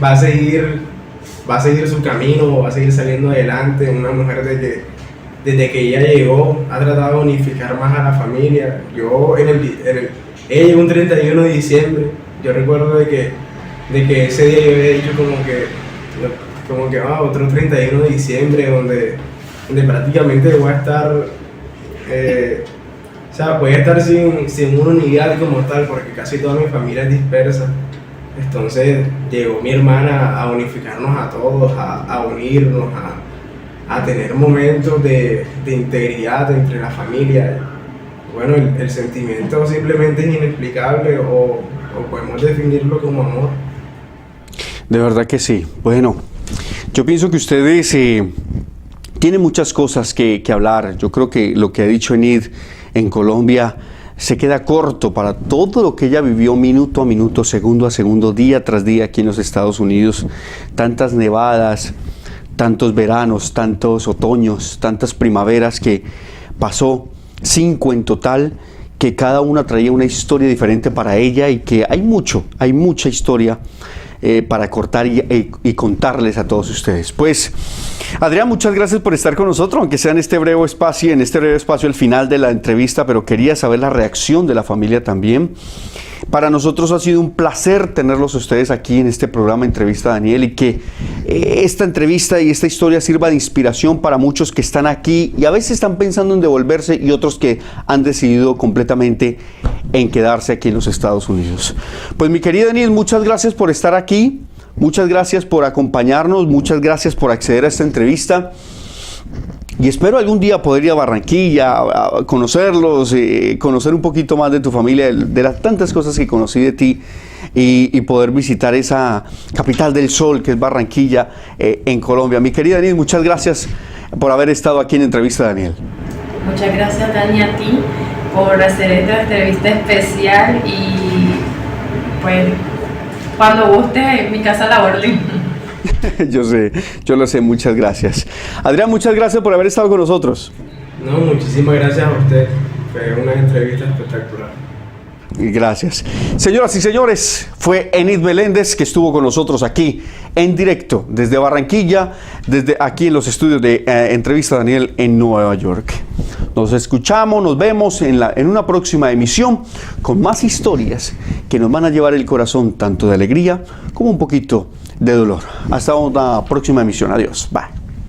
va a seguir su camino, va a seguir saliendo adelante, una mujer de que desde que ella llegó ha tratado de unificar más a la familia. Ella llegó un 31 de diciembre, yo recuerdo de que ese día yo había dicho como que otro 31 de diciembre donde prácticamente voy a estar, voy a estar sin una unidad como tal, porque casi toda mi familia es dispersa. Entonces llegó mi hermana a unificarnos a todos, a unirnos, a tener momentos de integridad entre la familia. Bueno, el sentimiento simplemente es inexplicable o podemos definirlo como amor. De verdad que sí. Bueno, yo pienso que ustedes tienen muchas cosas que hablar. Yo creo que lo que ha dicho Enid en Colombia se queda corto para todo lo que ella vivió minuto a minuto, segundo a segundo, día tras día aquí en los Estados Unidos. Tantas nevadas, tantos veranos, tantos otoños, tantas primaveras que pasó, 5 en total, que cada una traía una historia diferente para ella y que hay mucha historia para cortar y contarles a todos ustedes. Pues, Adrián, muchas gracias por estar con nosotros, aunque sea en este breve espacio, el final de la entrevista, pero quería saber la reacción de la familia también. Para nosotros ha sido un placer tenerlos a ustedes aquí en este programa Entrevista a Daniel y que esta entrevista y esta historia sirva de inspiración para muchos que están aquí y a veces están pensando en devolverse y otros que han decidido completamente en quedarse aquí en los Estados Unidos. Pues mi querida Daniel, muchas gracias por estar aquí, muchas gracias por acompañarnos, muchas gracias por acceder a esta entrevista. Y espero algún día poder ir a Barranquilla, a conocerlos, conocer un poquito más de tu familia, de las tantas cosas que conocí de ti y poder visitar esa capital del sol que es Barranquilla en Colombia. Mi querida Daniel, muchas gracias por haber estado aquí en Entrevista a Daniel. Muchas gracias, Dani, a ti por hacer esta entrevista especial y pues cuando guste en mi casa la orden. Yo lo sé, muchas gracias. Adrián, muchas gracias por haber estado con nosotros. No, muchísimas gracias a usted. Fue una entrevista espectacular. Gracias. Señoras y señores, fue Enid Meléndez que estuvo con nosotros aquí en directo desde Barranquilla, desde aquí en los estudios de Entrevista a Daniel en Nueva York. Nos escuchamos, nos vemos en una próxima emisión con más historias que nos van a llevar el corazón tanto de alegría como un poquito de dolor. Hasta una próxima emisión. Adiós. Bye.